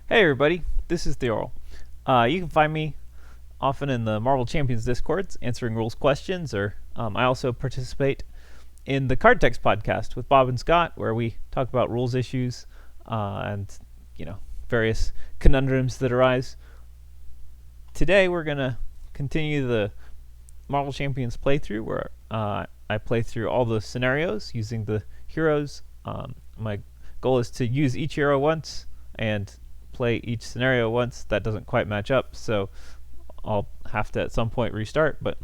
Hey everybody, this is Theoral. You can find me often in the Marvel Champions Discords answering rules questions, or I also participate in the Card Text podcast with Bob and Scott, where we talk about rules issues and various conundrums that arise. Today we're gonna continue the Marvel Champions playthrough, where I play through all the scenarios using the heroes. My goal is to use each hero once and play each scenario once. That doesn't quite match up, so I'll have to at some point restart, but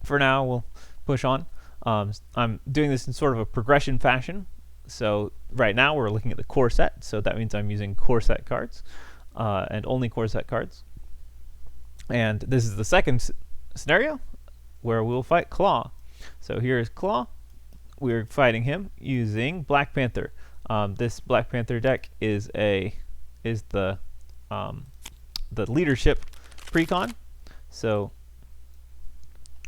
for now we'll push on. I'm doing this in sort of a progression fashion. So right now we're looking at the core set, so that means I'm using core set cards and only core set cards. And this is the second scenario where we'll fight Klaw. So here's Klaw. We're fighting him using Black Panther. This Black Panther deck is the leadership precon. So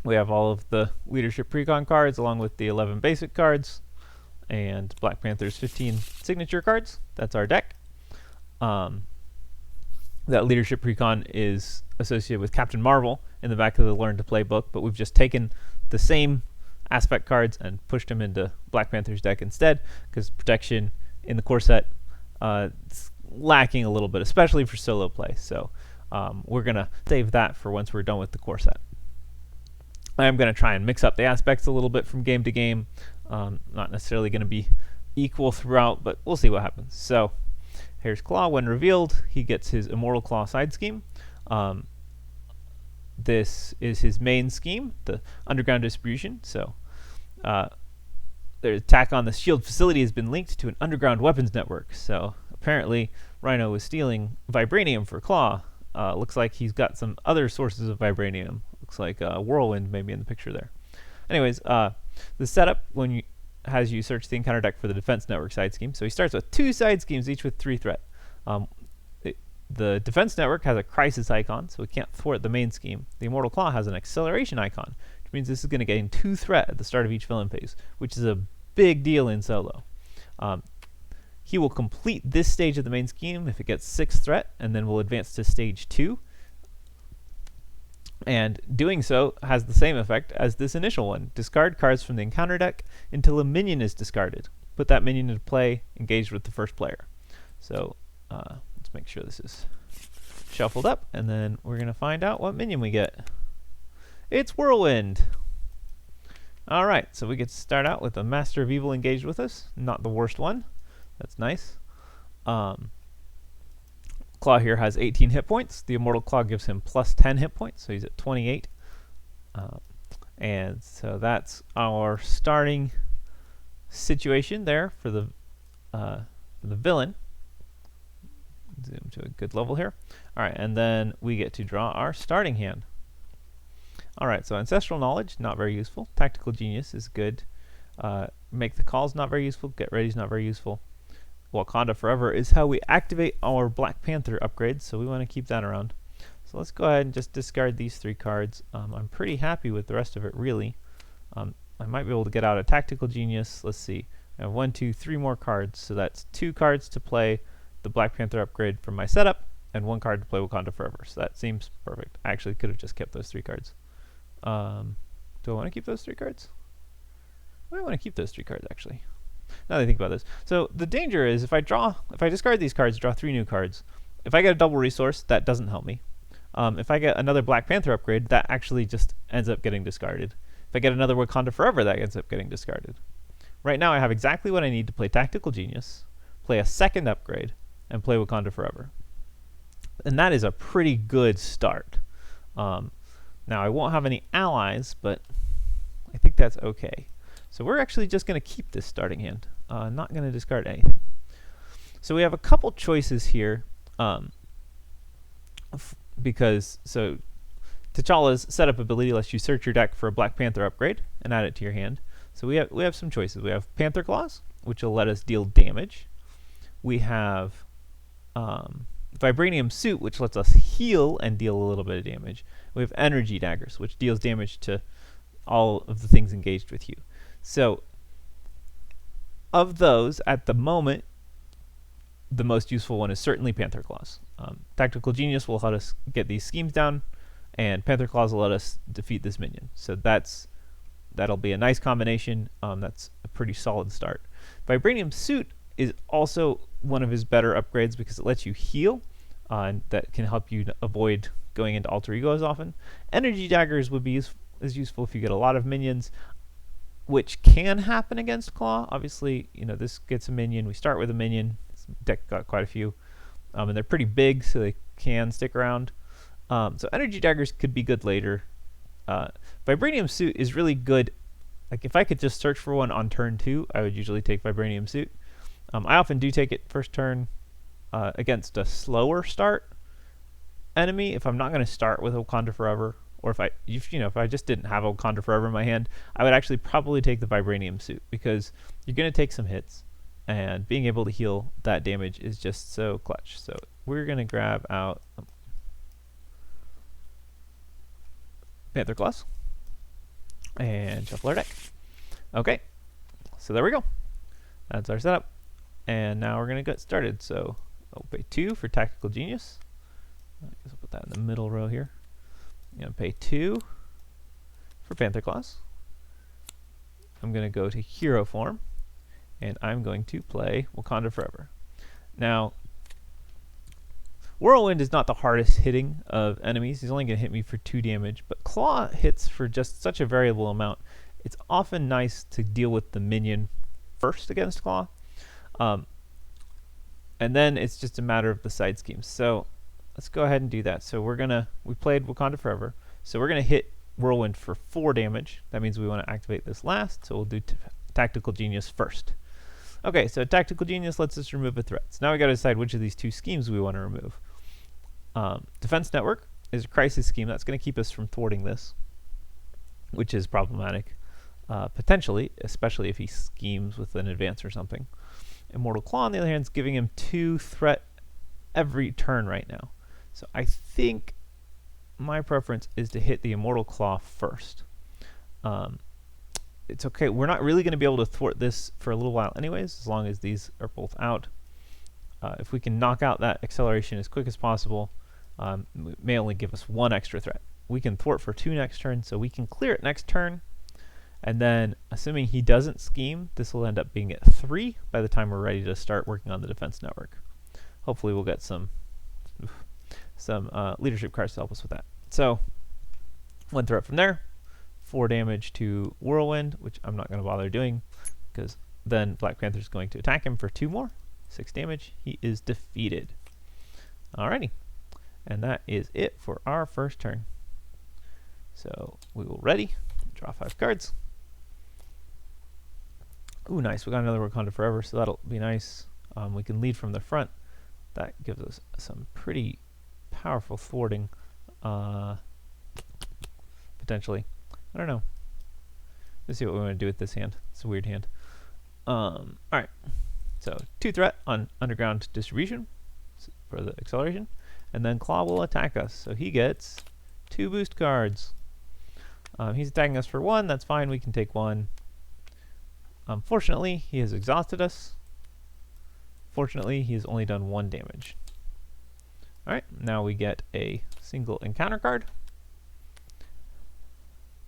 we have all of the leadership precon cards along with the 11 basic cards and Black Panther's 15 signature cards. That's our deck. That leadership precon is associated with Captain Marvel in the back of the Learn to Play book, but we've just taken the same aspect cards and pushed them into Black Panther's deck instead, because protection in the core set it's lacking a little bit, especially for solo play. So we're going to save that for once we're done with the core set. I'm going to try and mix up the aspects a little bit from game to game. Not necessarily going to be equal throughout, but we'll see what happens. So here's Klaw. When revealed, he gets his Immortal Klaw side scheme. This is his main scheme, the underground distribution. So their attack on the shield facility has been linked to an underground weapons network. So apparently Rhino was stealing vibranium for Klaw. Looks like he's got some other sources of vibranium. Looks like Whirlwind maybe in the picture there. Anyways, the setup has you search the encounter deck for the defense network side scheme. So he starts with 2 side schemes, each with 3 threat. The defense network has a crisis icon, so we can't thwart the main scheme. The Immortal Klaw has an acceleration icon, which means this is going to gain 2 threat at the start of each villain phase, which is a big deal in solo. He will complete this stage of the main scheme if it gets 6 threat, and then will advance to stage 2. And doing so has the same effect as this initial one. Discard cards from the encounter deck until a minion is discarded. Put that minion into play, engaged with the first player. So let's make sure this is shuffled up, and then we're going to find out what minion we get. It's Whirlwind. Alright, so we get to start out with a Master of Evil engaged with us. Not the worst one. That's nice. Klaw here has 18 hit points. The Immortal Klaw gives him plus 10 hit points, so he's at 28. And so that's our starting situation there for the villain. Zoom to a good level here. Alright, and then we get to draw our starting hand. Alright, so Ancestral Knowledge, not very useful. Tactical Genius is good. Make the Calls, not very useful. Get Ready is not very useful. Wakanda Forever is how we activate our Black Panther upgrade, so we want to keep that around. So let's go ahead and just discard these 3 cards. I'm pretty happy with the rest of it, really. I might be able to get out a Tactical Genius. Let's see. I have 1, 2, 3 more cards, so that's 2 cards to play the Black Panther upgrade from my setup, and 1 card to play Wakanda Forever. So that seems perfect. I actually could have just kept those 3 cards. Do I want to keep those 3 cards? I might want to keep those 3 cards, actually. Now that I think about this. So the danger is if I discard these cards, draw 3 new cards. If I get a double resource, that doesn't help me. If I get another Black Panther upgrade, that actually just ends up getting discarded. If I get another Wakanda Forever, that ends up getting discarded. Right now I have exactly what I need to play Tactical Genius, play a second upgrade, and play Wakanda Forever. And that is a pretty good start. Now I won't have any allies, but I think that's okay. So we're actually just going to keep this starting hand. Not going to discard anything. So we have a couple choices here. Because T'Challa's setup ability lets you search your deck for a Black Panther upgrade and add it to your hand. So we have some choices. We have Panther Claws, which will let us deal damage. We have Vibranium Suit, which lets us heal and deal a little bit of damage. We have Energy Daggers, which deals damage to all of the things engaged with you. So of those, at the moment, the most useful one is certainly Panther Claws. Tactical Genius will let us get these schemes down, and Panther Claws will let us defeat this minion. So that'll be a nice combination. That's a pretty solid start. Vibranium Suit is also one of his better upgrades because it lets you heal, and that can help you avoid going into Alter Ego as often. Energy Daggers would be useful if you get a lot of minions, which can happen against Klaw. Obviously, this gets a minion. We start with a minion. This deck got quite a few, and they're pretty big, so they can stick around. So Energy Daggers could be good later. Vibranium Suit is really good. Like, if I could just search for one on turn 2, I would usually take Vibranium Suit. I often do take it first turn against a slower start enemy. If I'm not going to start with Wakanda Forever, or if I just didn't have Wakanda Forever in my hand, I would actually probably take the Vibranium Suit, because you're going to take some hits, and being able to heal that damage is just so clutch. So we're going to grab out Panther Claws and shuffle our deck. Okay, so there we go. That's our setup. And now we're going to get started. So I'll pay 2 for Tactical Genius. I guess I'll put that in the middle row here. I'm going to pay 2 for Panther Claws. I'm going to go to Hero Form, and I'm going to play Wakanda Forever. Now, Whirlwind is not the hardest hitting of enemies. He's only going to hit me for 2 damage, but Klaw hits for just such a variable amount. It's often nice to deal with the minion first against Klaw. And then it's just a matter of the side schemes. So let's go ahead and do that. So we played Wakanda Forever. So we're going to hit Whirlwind for 4 damage. That means we want to activate this last. So we'll do Tactical Genius first. Okay, so Tactical Genius lets us remove a threat. So now we got to decide which of these 2 schemes we want to remove. Defense Network is a crisis scheme that's going to keep us from thwarting this, which is problematic, potentially, especially if he schemes with an advance or something. Immortal Claw, on the other hand, is giving him 2 threat every turn right now. So I think my preference is to hit the Immortal Claw first. It's okay. We're not really going to be able to thwart this for a little while anyways, as long as these are both out. If we can knock out that acceleration as quick as possible, it may only give us 1 extra threat. We can thwart for 2 next turn, so we can clear it next turn. And then, assuming he doesn't scheme, this will end up being at 3 by the time we're ready to start working on the defense network. Hopefully we'll get some leadership cards to help us with that. So, 1 threat from there, 4 damage to Whirlwind, which I'm not going to bother doing, because then Black Panther's going to attack him for 2 more, 6 damage. He is defeated. Alrighty, and that is it for our first turn. So, we will ready, draw 5 cards. Ooh, nice. We got another Wakanda Forever, so that'll be nice. We can lead from the front. That gives us some pretty powerful thwarting, potentially. I don't know. Let's see what we want to do with this hand. It's a weird hand. Alright. So, 2 threat on Underground Distribution for the acceleration. And then Klaw will attack us. So he gets 2 boost cards. He's attacking us for 1. That's fine. We can take 1. Unfortunately, he has exhausted us. Fortunately, he has only done 1 damage. Alright, now we get a single encounter card.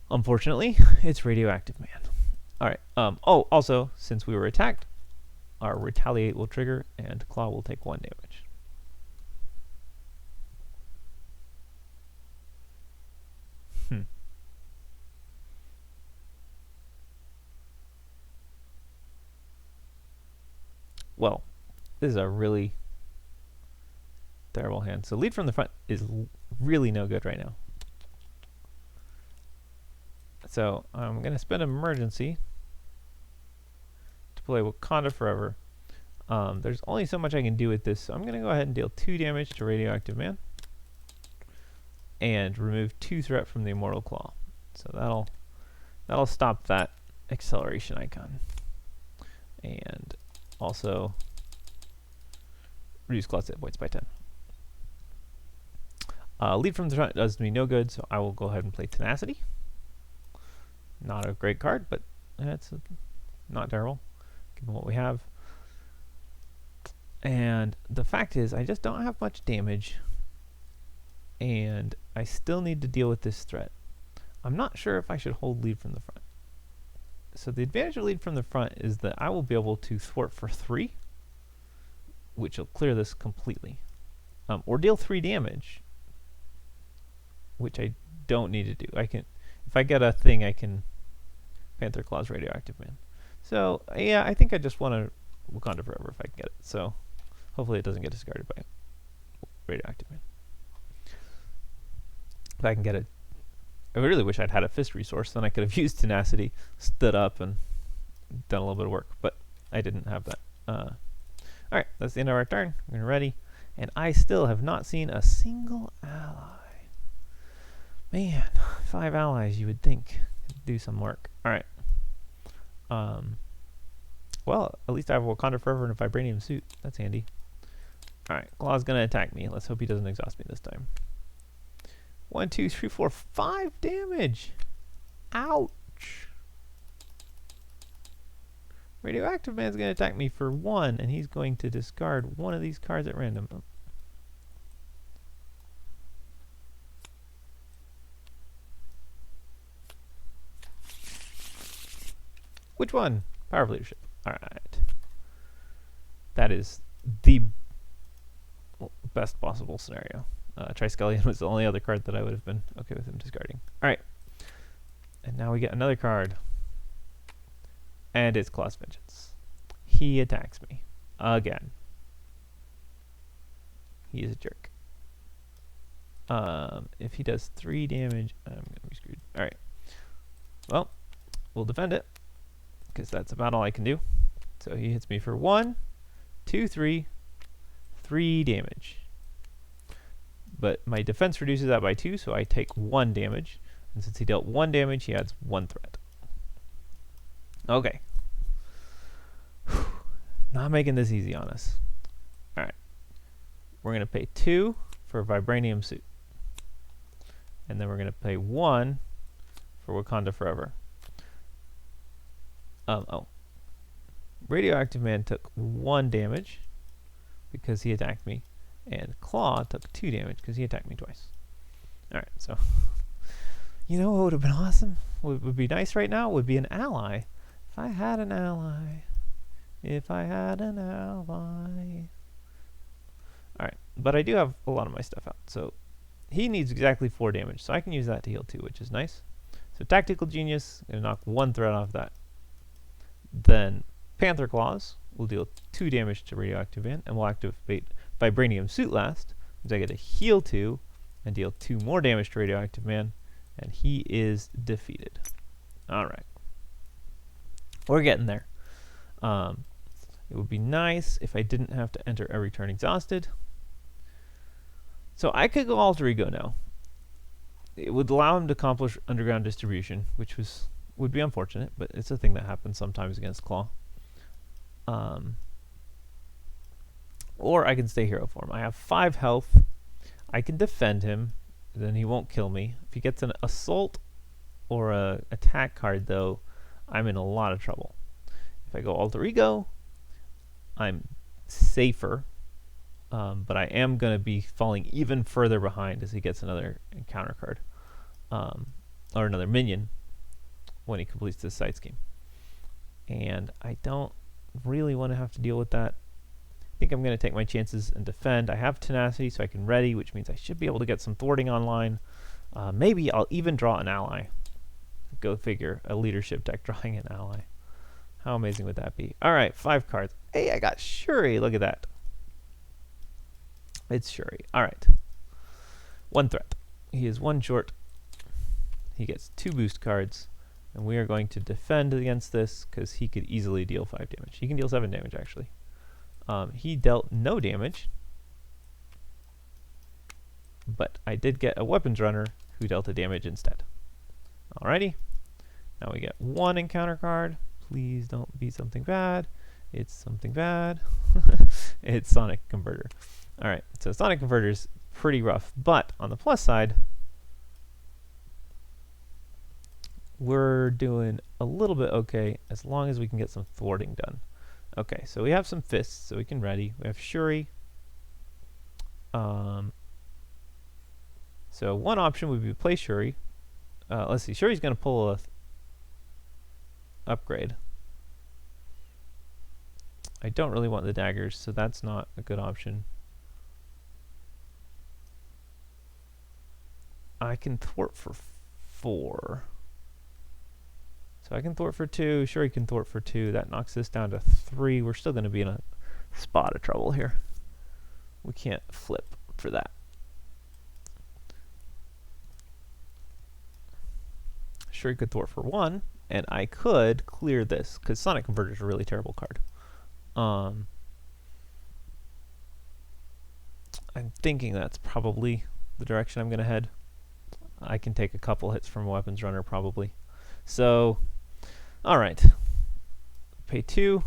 Unfortunately, it's Radioactive Man. Alright, also, since we were attacked, our Retaliate will trigger, and Klaw will take 1 damage. Well, this is a really terrible hand. So lead from the front is really no good right now. So I'm going to spend an emergency to play Wakanda Forever. There's only so much I can do with this, so I'm going to go ahead and deal 2 damage to Radioactive Man and remove 2 threat from the Immortal Claw. So that'll stop that acceleration icon. And also reduce Claw's hit points by 10. Lead from the front does me no good, so I will go ahead and play Tenacity. Not a great card, but it's not terrible, given what we have. And the fact is, I just don't have much damage, and I still need to deal with this threat. I'm not sure if I should hold lead from the front. So the advantage of lead from the front is that I will be able to thwart for 3, which will clear this completely. Or deal 3 damage, which I don't need to do. I can, if I get a thing, I can Panther Claw's Radioactive Man. So yeah, I think I just want to Wakanda Forever if I can get it. So hopefully it doesn't get discarded by Radioactive Man. If I can get it, I really wish I'd had a fist resource. Then I could have used Tenacity, stood up, and done a little bit of work. But I didn't have that. Alright, that's the end of our turn. We're ready. And I still have not seen a single ally. Man, 5 allies you would think could do some work. Alright. Well, at least I have a Wakanda Forever and a Vibranium suit. That's handy. Alright, Klaw's gonna attack me. Let's hope he doesn't exhaust me this time. 1, 2, 3, 4, 5 damage! Ouch! Radioactive Man's gonna attack me for 1, and he's going to discard one of these cards at random. Which one? Power of Leadership. Alright. That is the best possible scenario. Triskelion was the only other card that I would have been okay with him discarding. Alright. And now we get another card. And it's Klaw's Vengeance. He attacks me. Again. He is a jerk. If he does 3 damage, I'm going to be screwed. Alright. Well, we'll defend it, because that's about all I can do. So he hits me for 1, 2, 3 damage. But my defense reduces that by 2, so I take 1 damage. And since he dealt 1 damage, he adds 1 threat. Okay. Not making this easy on us. Alright. We're going to pay 2 for a Vibranium suit. And then we're going to pay 1 for Wakanda Forever. Radioactive Man took 1 damage because he attacked me. And Klaw took 2 damage because he attacked me twice. Alright, so you know what would have been awesome? What would be nice right now would be an ally. If I had an ally. If I had an ally. Alright, but I do have a lot of my stuff out. So he needs exactly 4 damage, so I can use that to heal 2, which is nice. So Tactical Genius, going to knock 1 threat off that. Then Panther Claws will deal 2 damage to Radioactive Man, and we'll activate Vibranium Suit last, because I get to heal 2 and deal 2 more damage to Radioactive Man, and he is defeated. Alright. We're getting there. It would be nice if I didn't have to enter every turn exhausted. So I could go Alter Ego now. It would allow him to accomplish Underground Distribution, which would be unfortunate, but it's a thing that happens sometimes against Klaw. Or I can stay hero form. I have 5 health. I can defend him, then he won't kill me. If he gets an assault or a attack card, though, I'm in a lot of trouble. If I go Alter Ego, I'm safer, but I am going to be falling even further behind as he gets another encounter card, or another minion when he completes this side scheme. And I don't really want to have to deal with that. I think I'm going to take my chances and defend. I have Tenacity, so I can ready, which means I should be able to get some thwarting online. Maybe I'll even draw an ally. Go figure, a leadership deck drawing an ally. How amazing would that be? Alright, 5 cards. Hey, I got Shuri. Look at that. It's Shuri. Alright. 1 threat. He is 1 short. He gets 2 boost cards. And we are going to defend against this because he could easily deal 5 damage. He can deal 7 damage, actually. He dealt no damage. But I did get a weapons runner who dealt a damage instead. Alrighty. Now we get 1 encounter card. Please don't be something bad. It's something bad. It's Sonic Converter. Alright, so Sonic Converter is pretty rough. But on the plus side, we're doing a little bit okay as long as we can get some thwarting done. Okay, so we have some fists, so we can ready. We have Shuri. So one option would be to play Shuri. Let's see, Shuri's going to pull a upgrade. I don't really want the daggers, so that's not a good option. I can thwart for 4. So I can thwart for 2. Shuri can thwart for 2. That knocks this down to 3. We're still going to be in a spot of trouble here. We can't flip for that. Shuri could thwart for 1, and I could clear this, because Sonic Converter is a really terrible card. I'm thinking that's probably the direction I'm going to head. I can take a couple hits from a Weapons Runner, probably. So, alright. Pay 2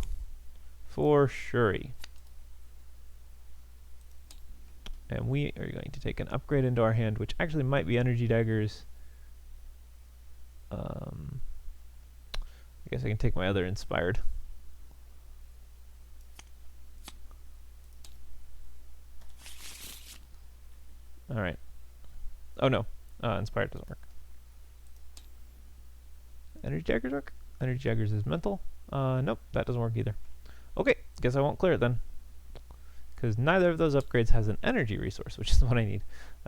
for Shuri. And we are going to take an upgrade into our hand, which actually might be Energy Daggers. I guess I can take my other Inspired. Alright. Oh no, Inspired doesn't work. Energy Daggers work? Energy Daggers is mental. Nope, that doesn't work either. Okay, guess I won't clear it then. Because neither of those upgrades has an energy resource, which is what I need.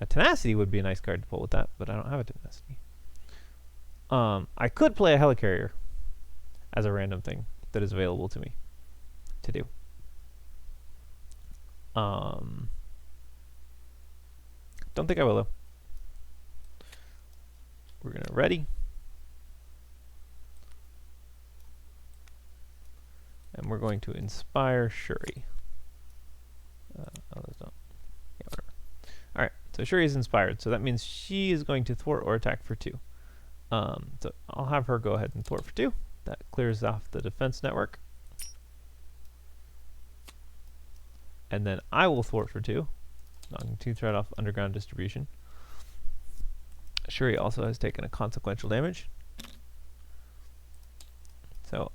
Tenacity would be a nice card to pull with that, but I don't have a Tenacity. I could play a Helicarrier as a random thing that is available to me to do. Don't think I will though. We're gonna ready. And we're going to inspire Shuri. Oh, that's not. Yeah, whatever. Alright, so Shuri is inspired, so that means she is going to thwart or attack for 2. So I'll have her go ahead and thwart for 2. That clears off the defense network. And then I will thwart for 2, knocking 2 threat off underground distribution. Shuri also has taken a consequential damage. So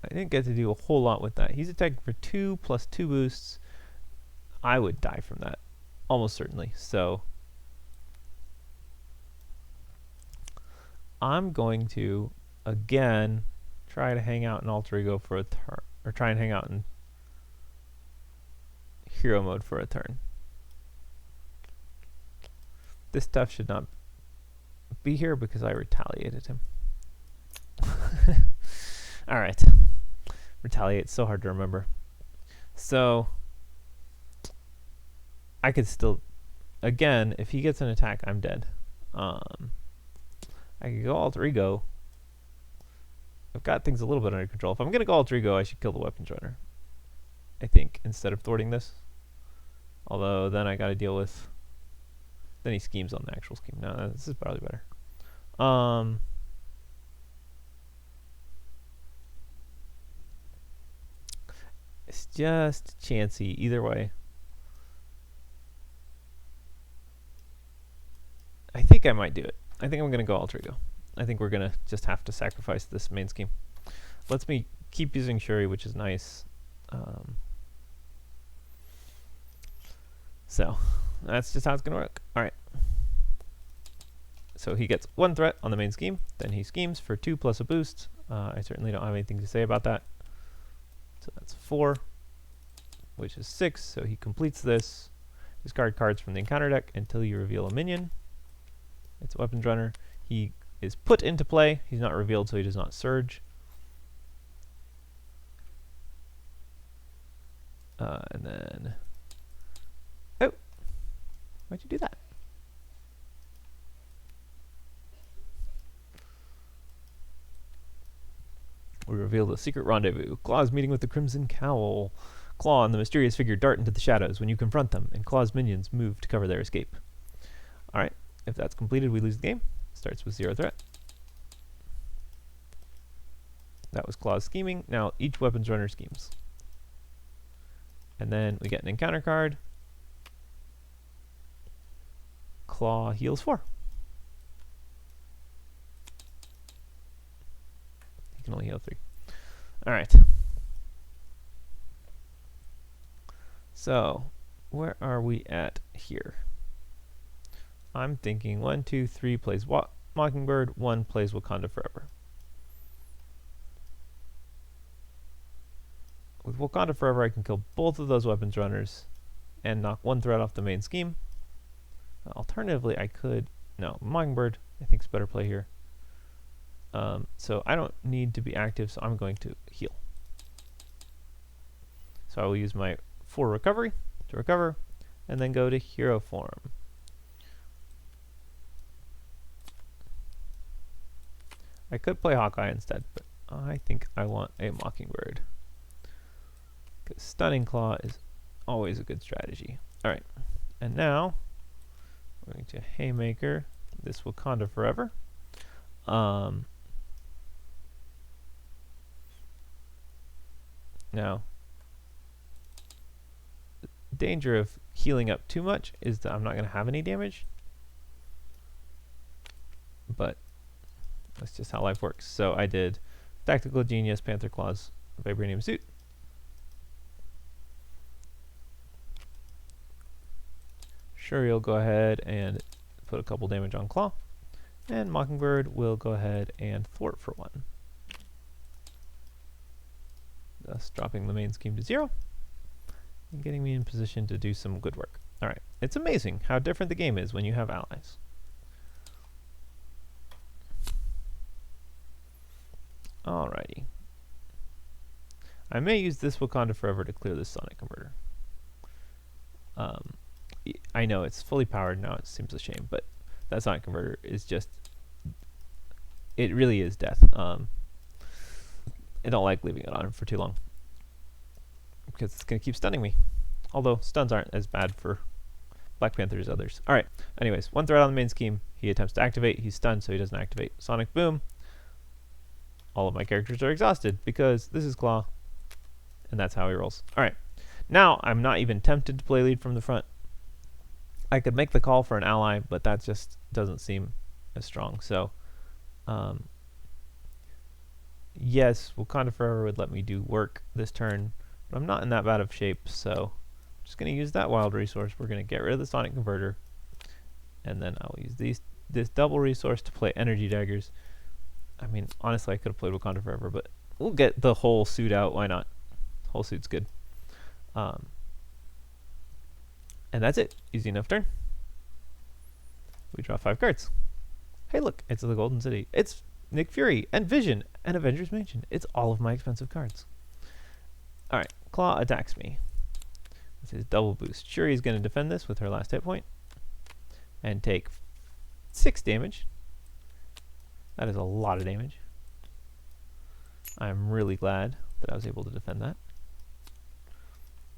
I didn't get to do a whole lot with that. He's attacking for 2 plus 2 boosts. I would die from that, almost certainly. So I'm going to, again, try to hang out in Alter Ego for a turn, or try and hang out in Hero Mode for a turn. This stuff should not be here because I retaliated him. Alright. Retaliate, so hard to remember. So I could still, again, if he gets an attack, I'm dead. I could go Alter Ego. I've got things a little bit under control. If I'm going to go Alter Ego, I should kill the Weapons Runner, I think, instead of thwarting this. Although, then I got to deal with... Then he schemes on the actual scheme. No, this is probably better. It's just chancy either way. I think I might do it. I think I'm going to go Alter Ego. I think we're going to just have to sacrifice this main scheme. Lets me keep using Shuri, which is nice. So, that's just how it's going to work. Alright. So he gets 1 threat on the main scheme. Then he schemes for 2 plus a boost. I certainly don't have anything to say about that. So that's 4, which is 6. So he completes this. Discard cards from the encounter deck until you reveal a minion. It's a Weapons Runner. He is put into play. He's not revealed, so he does not surge. And then... Oh! Why'd you do that? We reveal the secret rendezvous. Klaw's meeting with the Crimson Cowl. Klaw and the mysterious figure dart into the shadows when you confront them, and Klaw's minions move to cover their escape. Alright, if that's completed, we lose the game. Starts with 0 threat. That was Klaw's scheming. Now each Weapons Runner schemes. And then we get an encounter card. Klaw heals 4. He can only heal 3. Alright. So, where are we at here? I'm thinking 1, 2, 3 plays Mockingbird, 1 plays Wakanda Forever. With Wakanda Forever, I can kill both of those weapons runners and knock 1 threat off the main scheme. Alternatively, I could... No, Mockingbird, I think, is better play here. So I don't need to be active, so I'm going to heal. So I will use my 4 recovery to recover, and then go to hero form. I could play Hawkeye instead, but I think I want a Mockingbird, because Stunning Claw is always a good strategy. Alright, and now we're going to Haymaker this Wakanda Forever. Now, the danger of healing up too much is that I'm not going to have any damage, but that's just how life works. So I did Tactical Genius, Panther Claws, Vibranium Suit. Shuri will go ahead and put a couple damage on Klaw, and Mockingbird will go ahead and thwart for 1. Thus dropping the main scheme to 0 and getting me in position to do some good work. Alright, it's amazing how different the game is when you have allies. Alrighty. I may use this Wakanda Forever to clear this Sonic Converter. I know it's fully powered now, it seems a shame, but that Sonic Converter is just... It really is death. I don't like leaving it on for too long, because it's going to keep stunning me. Although, stuns aren't as bad for Black Panther as others. Alright, anyways, 1 threat on the main scheme. He attempts to activate, he's stunned, so he doesn't activate. Sonic Boom. All of my characters are exhausted, because this is Klaw, and that's how he rolls. Alright, now I'm not even tempted to play lead from the front. I could make the call for an ally, but that just doesn't seem as strong. So, yes, Wakanda Forever would let me do work this turn, but I'm not in that bad of shape, so I'm just going to use that wild resource. We're going to get rid of the Sonic Converter, and then I'll use this double resource to play Energy Daggers. I mean, honestly, I could have played Wakanda Forever, but we'll get the whole suit out. Why not? Whole suit's good. And that's it. Easy enough turn. We draw 5 cards. Hey, look, it's the Golden City. It's Nick Fury and Vision and Avengers Mansion. It's all of my expensive cards. Alright, Klaw attacks me. This is double boost. Shuri is going to defend this with her last hit point and take 6 damage. That is a lot of damage. I'm really glad that I was able to defend that.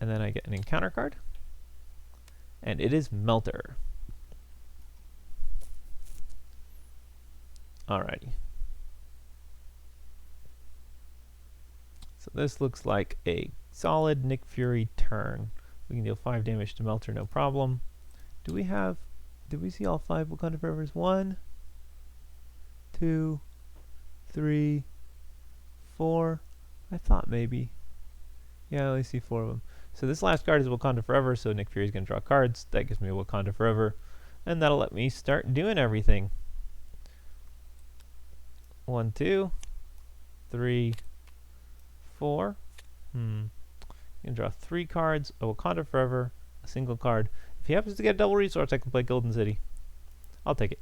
And then I get an encounter card, and it is Melter. Alrighty. So this looks like a solid Nick Fury turn. We can deal 5 damage to Melter, no problem. Did we see all 5 Wakanda Forevers? 1, 2, 3, 4. I thought maybe. Yeah, I only see 4 of them. So this last card is Wakanda Forever, so Nick Fury's going to draw cards. That gives me a Wakanda Forever, and that'll let me start doing everything. 1, 2, 3, 4. You can draw 3 cards, a Wakanda Forever, a single card. If he happens to get a double resource, I can play Golden City. I'll take it.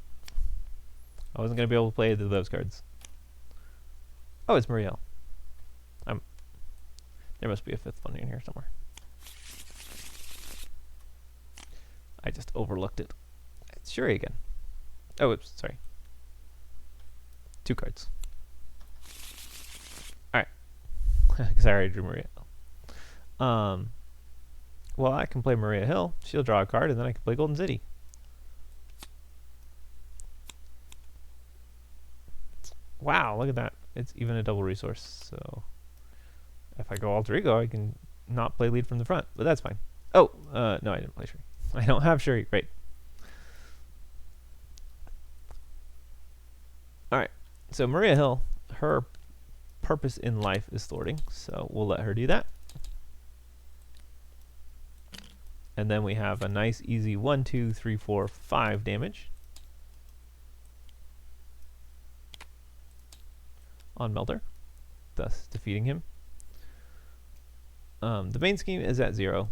I wasn't going to be able to play either of those cards. Oh, it's Muriel. There must be a 5th one in here somewhere. I just overlooked it. It's Shuri again. Oh, oops, sorry. 2 cards. Alright. Because I already drew Maria. Well, I can play Maria Hill. She'll draw a card, and then I can play Golden City. Wow, look at that. It's even a double resource, so... If I go Alter Ego, I can not play lead from the front, but that's fine. Oh, no, I didn't play Shuri. I don't have Shuri, right. Alright, so Maria Hill, her purpose in life is thwarting, so we'll let her do that. And then we have a nice easy 1, 2, 3, 4, 5 damage on Melter, thus defeating him. The main scheme is at 0.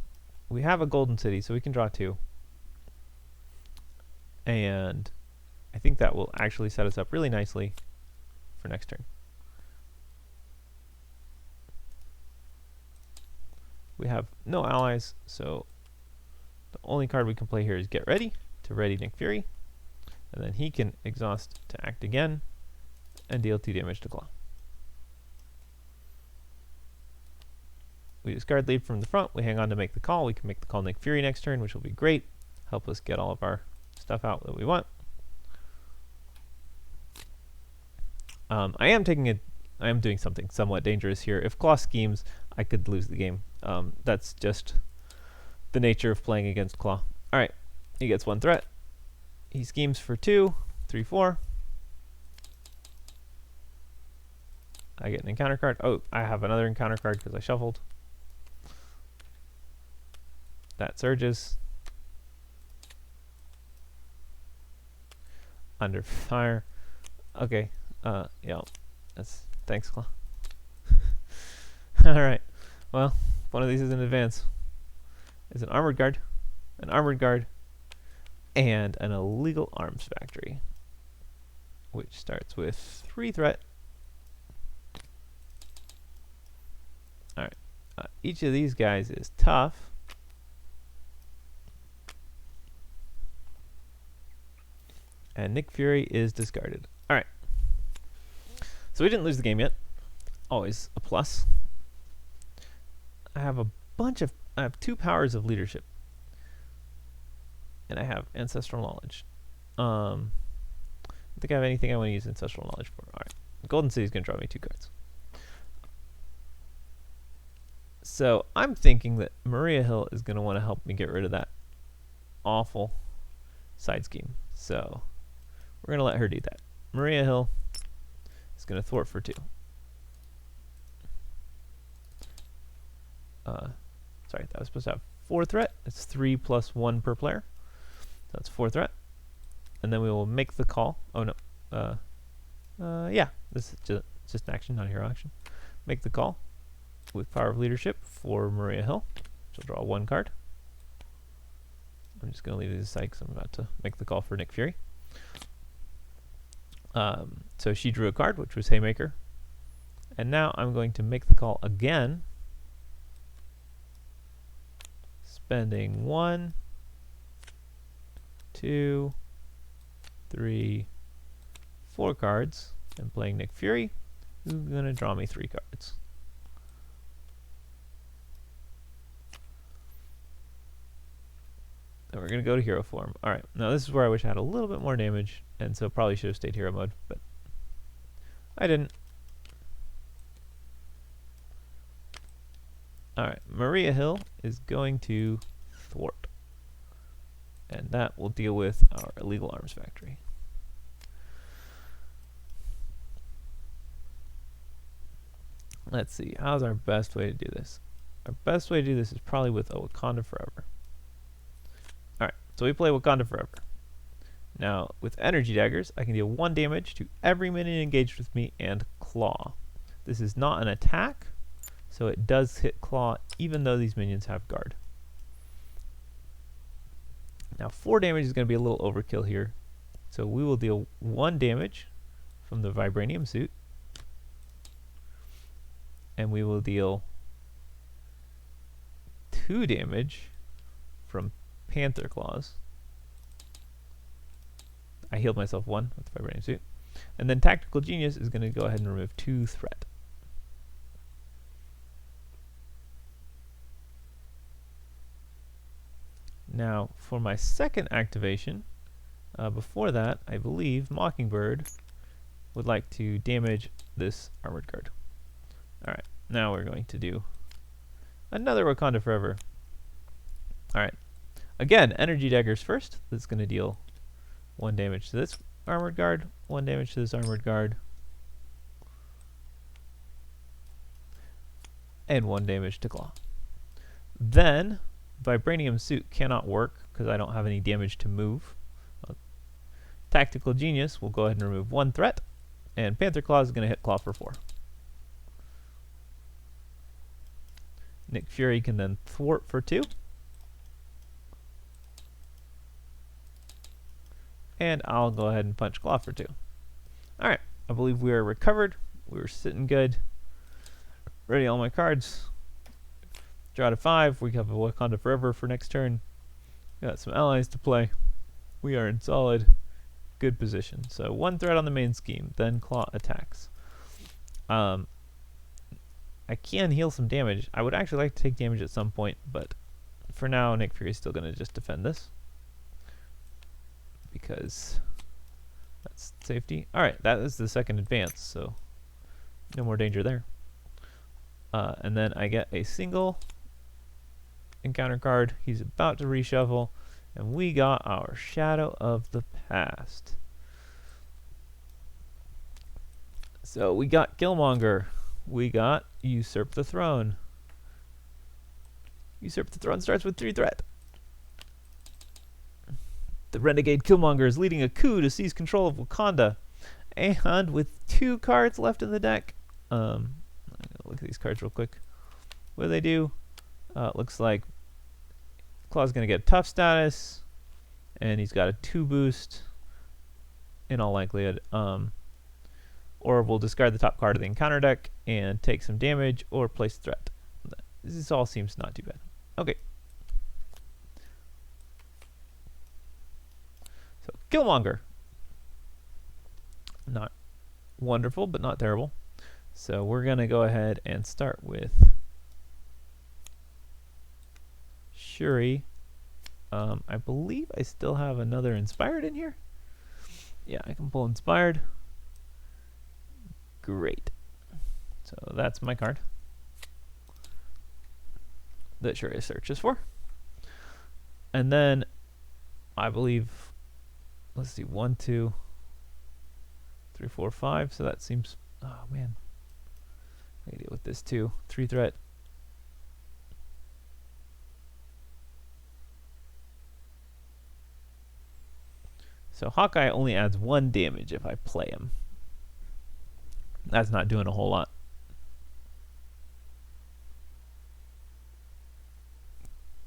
We have a golden city, so we can draw 2. And I think that will actually set us up really nicely for next turn. We have no allies, so the only card we can play here is Get Ready to ready Nick Fury, and then he can exhaust to act again and deal 2 damage to Klaw. We discard lead from the front, we hang on to make the call. We can make the call Nick Fury next turn, which will be great. Help us get all of our stuff out that we want. I am doing something somewhat dangerous here. If Klaw schemes, I could lose the game. That's just the nature of playing against Klaw. Alright, he gets 1 threat. He schemes for 2, 3, 4. I get an encounter card. Oh, I have another encounter card because I shuffled. That surges. Under fire. Okay. Yeah. Thanks, Klaw. Alright. Well, one of these is in advance. It's an armored guard, and an illegal arms factory, which starts with 3 threat. Alright. Each of these guys is tough. And Nick Fury is discarded. Alright. So we didn't lose the game yet. Always a plus. I have I have 2 powers of leadership. And I have ancestral knowledge. I don't think I have anything I want to use ancestral knowledge for. Alright. Golden City is going to draw me 2 cards. So I'm thinking that Maria Hill is going to want to help me get rid of that awful side scheme. So we're going to let her do that. Maria Hill is going to thwart for 2. Sorry, that was supposed to have 4 threat. It's 3 plus 1 per player. That's 4 threat. And then we will make the call. Oh no. Yeah, this is just an action, not a hero action. Make the call with Power of Leadership for Maria Hill. She'll draw 1 card. I'm just going to leave these aside because I'm about to make the call for Nick Fury. So she drew a card, which was Haymaker. And now I'm going to make the call again, spending 1, 2, 3, 4 cards, and playing Nick Fury, who's going to draw me 3 cards. And we're going to go to hero form. Alright, now this is where I wish I had a little bit more damage, and so probably should have stayed hero mode, but I didn't. Alright, Maria Hill is going to thwart. And that will deal with our illegal arms factory. Let's see, how's our best way to do this? Our best way to do this is probably with a Wakanda Forever. Alright, so we play Wakanda Forever. Now, with energy daggers, I can deal 1 damage to every minion engaged with me and Klaw. This is not an attack, so it does hit Klaw even though these minions have guard. Now 4 damage is going to be a little overkill here, so we will deal 1 damage from the Vibranium suit, and we will deal 2 damage from Panther Claws. I healed myself 1 with the Vibranium suit. And then Tactical Genius is going to go ahead and remove 2 threat. Now, for my second activation, before that, I believe Mockingbird would like to damage this armored guard. Alright, now we're going to do another Wakanda Forever. Alright, again, energy daggers first. That's going to deal 1 damage to this armored guard, 1 damage to this armored guard, and 1 damage to Klaw. Then, Vibranium Suit cannot work because I don't have any damage to move. Tactical Genius will go ahead and remove 1 threat, and Panther Claw is going to hit Klaw for 4. Nick Fury can then thwart for 2. And I'll go ahead and punch Klaw for 2. Alright, I believe we are recovered. We were sitting good. Ready all my cards. Draw to 5. We have a Wakanda Forever for next turn. Got some allies to play. We are in solid, good position. So 1 threat on the main scheme, then Klaw attacks. I can heal some damage. I would actually like to take damage at some point, but for now, Nick Fury is still going to just defend this. Because that's safety. Alright, that is the second advance, so no more danger there. And then I get a single encounter card. He's about to reshuffle, and we got our Shadow of the Past. So we got Killmonger. We got Usurp the Throne. Usurp the Throne starts with 3 threat. The Renegade Killmonger is leading a coup to seize control of Wakanda. And with 2 cards left in the deck, I'm gonna look at these cards real quick. What do they do? Looks like Klaw's going to get tough status, and he's got a 2 boost in all likelihood. Or we'll discard the top card of the encounter deck and take some damage or place threat. This all seems not too bad. Okay. So Killmonger. Not wonderful, but not terrible. So we're going to go ahead and start with Shuri. I believe I still have another Inspired in here. Yeah, I can pull Inspired. Great. So that's my card that Shuri searches for. And then I believe, let's see, 1, 2, 3, 4, 5. So that seems, oh man, I can deal with this too. 3 threat. So Hawkeye only adds 1 damage if I play him. That's not doing a whole lot.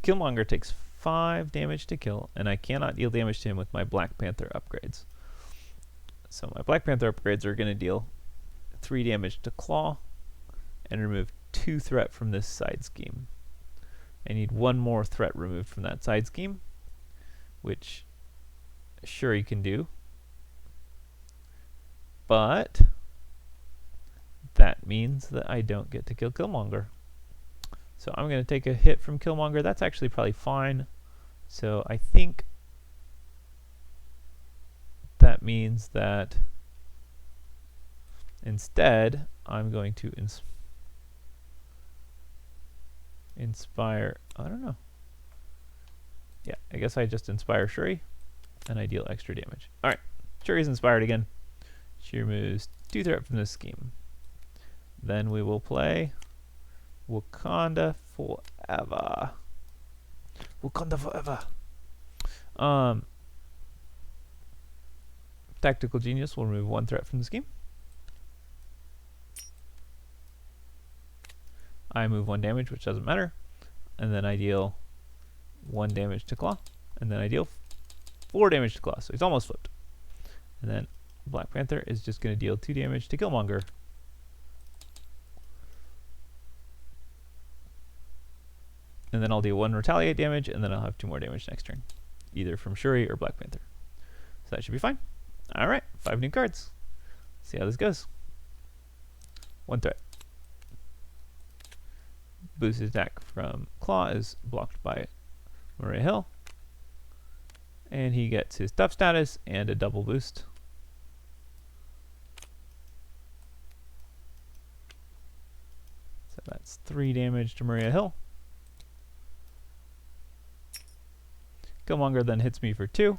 Killmonger takes 5 damage to kill, and I cannot deal damage to him with my Black Panther upgrades. So my Black Panther upgrades are going to deal 3 damage to Klaw and remove 2 threat from this side scheme. I need 1 more threat removed from that side scheme, which Shuri can do. But that means that I don't get to kill Killmonger. So I'm going to take a hit from Killmonger. That's actually probably fine. So I think that means that instead I'm going to inspire, I don't know. Yeah, I guess I just inspire Shuri and I deal extra damage. Alright, Shuri's inspired again. She removes 2 threat from this scheme. Then we will play Wakanda Forever. Wakanda Forever. Tactical Genius will remove 1 threat from the scheme. I move 1 damage, which doesn't matter. And then I deal 1 damage to Klaw. And then I deal 4 damage to Klaw. So he's almost flipped. And then Black Panther is just going to deal 2 damage to Killmonger. And then I'll deal 1 retaliate damage, and then I'll have 2 more damage next turn, either from Shuri or Black Panther. So that should be fine. Alright, 5 new cards. Let's see how this goes. 1 threat. Boosted attack from Klaw is blocked by Maria Hill. And he gets his tough status and a double boost. So that's 3 damage to Maria Hill. Killmonger then hits me for 2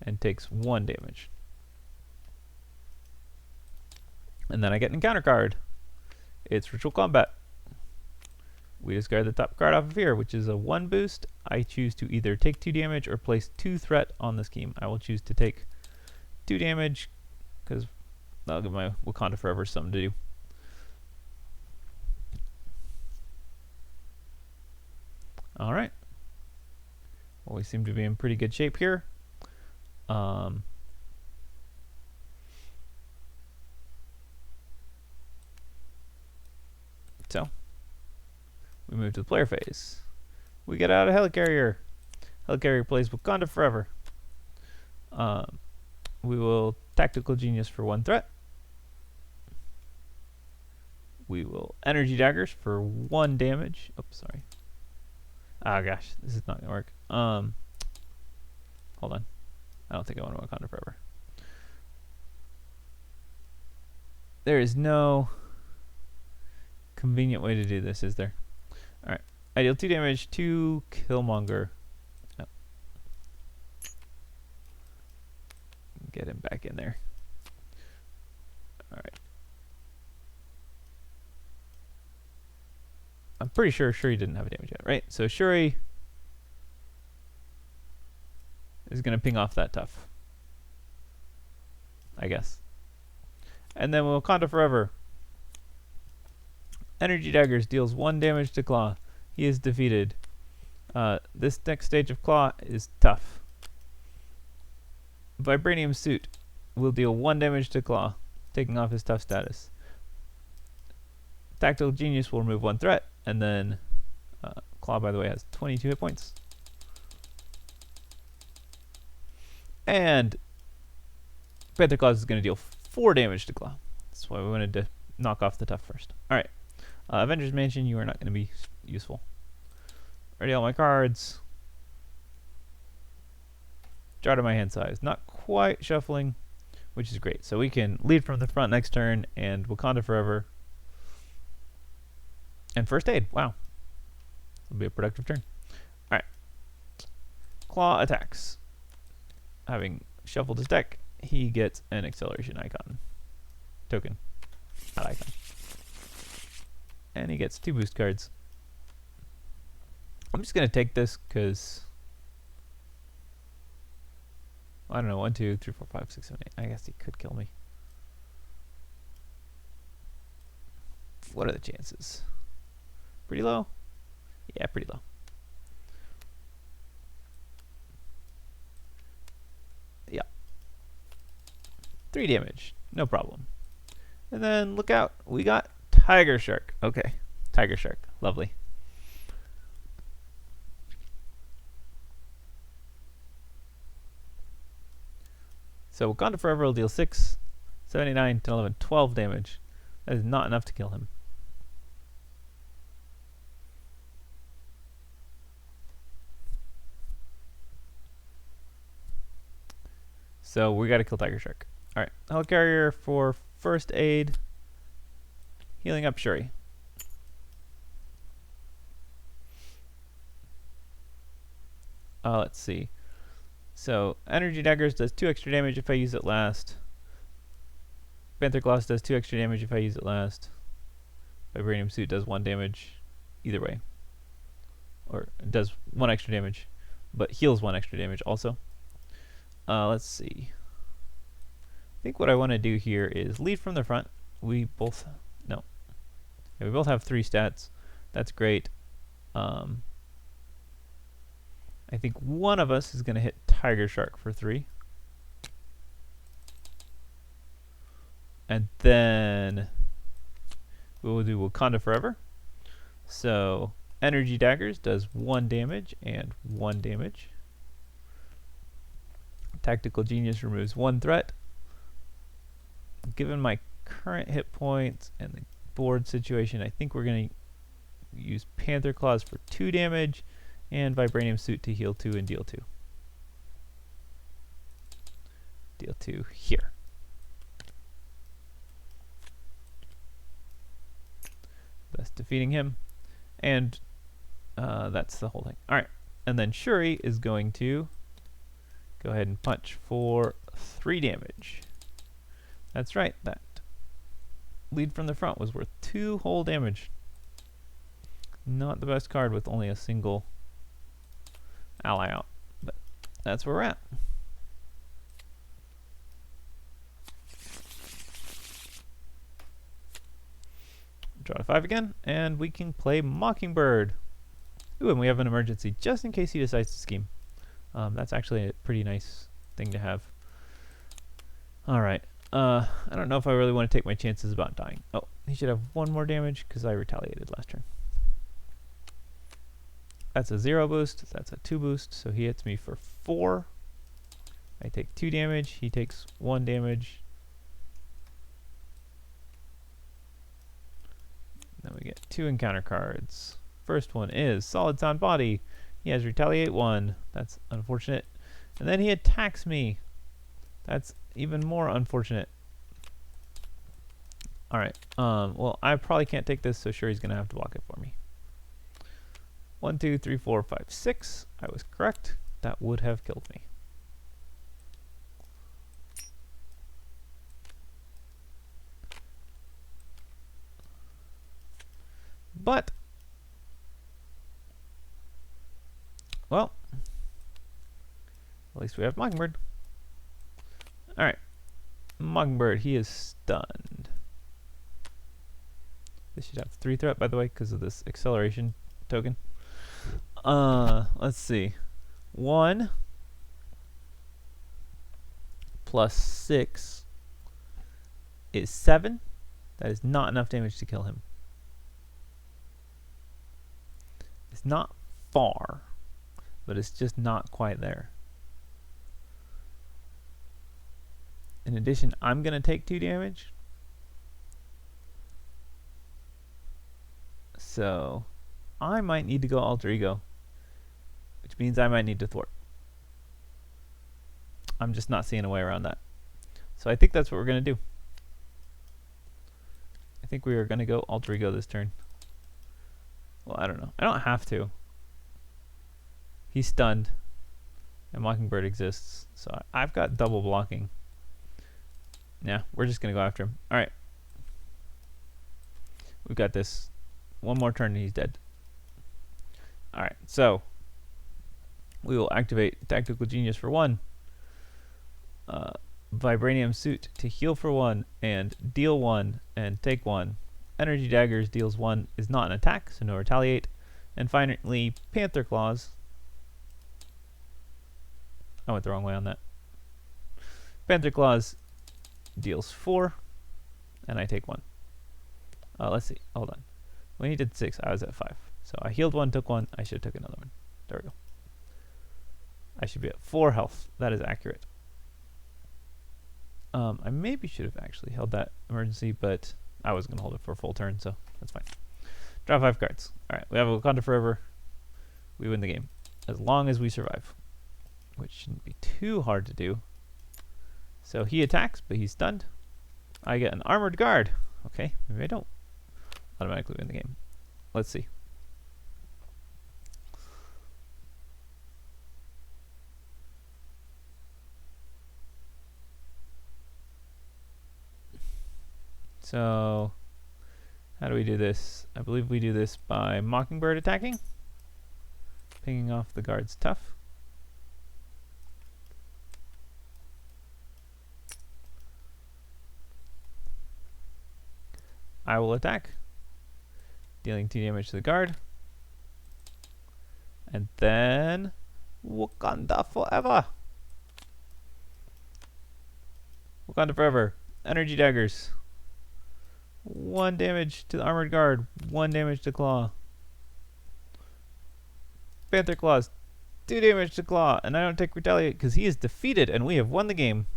and takes 1 damage. And then I get an encounter card. It's Ritual Combat. we discard the top card off of here, which is a 1 boost. I choose to either take 2 damage or place 2 threat on the scheme. I will choose to take 2 damage because that'll give my Wakanda Forever something to do. Alright. Well, we seem to be in pretty good shape here. So, we move to the player phase. We get out a Helicarrier. Helicarrier plays Wakanda Forever. We will Tactical Genius for 1 threat. We will Energy Daggers for 1 damage. Oops, sorry. Ah, gosh, this is not gonna work. Hold on. I don't think I want to Wakanda Forever. There is no convenient way to do this, is there? Alright. I deal 2 damage to Killmonger. Oh. Get him back in there. Alright. I'm pretty sure Shuri didn't have a damage yet, right? So Shuri is going to ping off that tough, I guess. And then Wakanda Forever. Energy Daggers deals 1 damage to Klaw. He is defeated. This next stage of Klaw is tough. Vibranium Suit will deal 1 damage to Klaw, taking off his tough status. Tactical Genius will remove 1 threat, and then Klaw, by the way, has 22 hit points. And Panther Claws is going to deal 4 damage to Klaw. That's why we wanted to knock off the tough first. Alright. Avengers Mansion, you are not going to be useful. Ready all my cards. Draw to my hand size. Not quite shuffling, which is great. So we can lead from the front next turn and Wakanda Forever. And First Aid. Wow. It'll be a productive turn. Alright. Klaw attacks. Having shuffled his deck, he gets an acceleration icon. Token. Not icon. And he gets 2 boost cards. I'm just going to take this because, I don't know, 1, 2, 3, 4, 5, 6, 7, 8. I guess he could kill me. What are the chances? Pretty low? Yeah, pretty low. Yeah. 3 damage. No problem. And then, look out. We got Tiger Shark. Okay. Tiger Shark. Lovely. So Wakanda Forever will deal 6, 7, 8, 9, 10, 11, 12 damage. That is not enough to kill him. So we gotta kill Tiger Shark. Alright, Helicarrier for First Aid. Healing up Shuri. Let's see. So, Energy Daggers does 2 extra damage if I use it last. Panther Claws does 2 extra damage if I use it last. Vibranium Suit does 1 damage either way. Or it does 1 extra damage, but heals 1 extra damage also. Let's see. I think what I want to do here is lead from the front. We both... No. Yeah, we both have 3 stats. That's great. I think one of us is going to hit Tiger Shark for 3. And then we will do Wakanda Forever. So Energy Daggers does 1 damage and 1 damage. Tactical Genius removes 1 threat. Given my current hit points and the board situation, I think we're going to use Panther Claws for 2 damage and Vibranium Suit to heal 2 and deal 2. Deal 2 here. That's defeating him. And that's the whole thing. Alright. And then Shuri is going to go ahead and punch for 3 damage. That's right. That lead from the front was worth 2 whole damage. Not the best card with only a single ally out, but that's where we're at. Draw to 5 again, and we can play Mockingbird. Ooh, and we have an emergency just in case he decides to scheme. That's actually a pretty nice thing to have. Alright, I don't know if I really want to take my chances about dying. Oh, he should have 1 more damage because I retaliated last turn. That's a 0 boost, that's a 2 boost, so he hits me for 4. I take 2 damage, he takes 1 damage. Then we get 2 encounter cards. First one is Solid Sound Body. He has Retaliate 1. That's unfortunate. And then he attacks me. That's even more unfortunate. Alright, well, I probably can't take this, so sure he's going to have to block it for me. 1, 2, 3, 4, 5, 6. I was correct. That would have killed me. But, well, at least we have Mockingbird. Alright, Mockingbird, he is stunned. This should have 3 threat, by the way, because of this acceleration token. Let's see. 1 plus 6 is 7. That is not enough damage to kill him. It's not far, but it's just not quite there. In addition, I'm going to take 2 damage. So I might need to go Alter Ego, which means I might need to thwart. I'm just not seeing a way around that. So I think that's what we're going to do. I think we are going to go Alter Ego this turn. Well, I don't know. I don't have to. He's stunned, and Mockingbird exists, so I've got double blocking. Yeah, we're just going to go after him. Alright. We've got this. 1 more turn and he's dead. Alright, so we will activate Tactical Genius for 1. Vibranium Suit to heal for 1 and deal 1 and take 1. Energy Daggers deals 1, is not an attack, so no retaliate. And finally, Panther Claws. I went the wrong way on that. Panther Claws deals 4, and I take 1. Let's see, hold on. When he did 6, I was at 5. So I healed 1, took 1, I should have took another one. There we go. I should be at 4 health. That is accurate. I maybe should have actually held that emergency, but I was going to hold it for a full turn, so that's fine. Draw 5 cards. Alright, we have Wakanda Forever. We win the game. As long as we survive. Which shouldn't be too hard to do. So he attacks, but he's stunned. I get an Armored Guard. Okay, maybe I don't automatically win the game. Let's see. So, how do we do this? I believe we do this by Mockingbird attacking. Pinging off the guard's tough. I will attack, dealing 2 damage to the guard. And then Wakanda Forever. Wakanda Forever. Energy Daggers. 1 damage to the Armored Guard. 1 damage to Klaw. Panther Claws. 2 damage to Klaw. And I don't take Retaliate because he is defeated and we have won the game.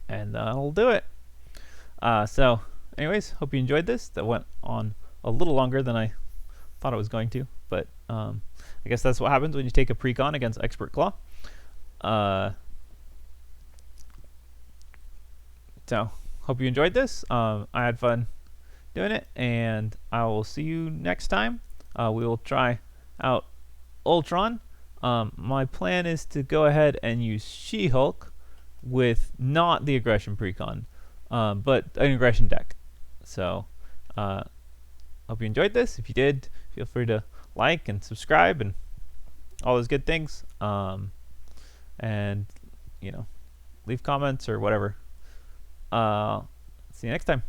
And that'll do it. So, anyways, hope you enjoyed this. That went on a little longer than I thought it was going to. But I guess that's what happens when you take a precon against Expert Klaw. So, hope you enjoyed this. I had fun doing it, and I will see you next time. We will try out Ultron. My plan is to go ahead and use She-Hulk with not the aggression precon, but an aggression deck. So hope you enjoyed this. If you did, feel free to like and subscribe and all those good things. And, leave comments or whatever. See you next time.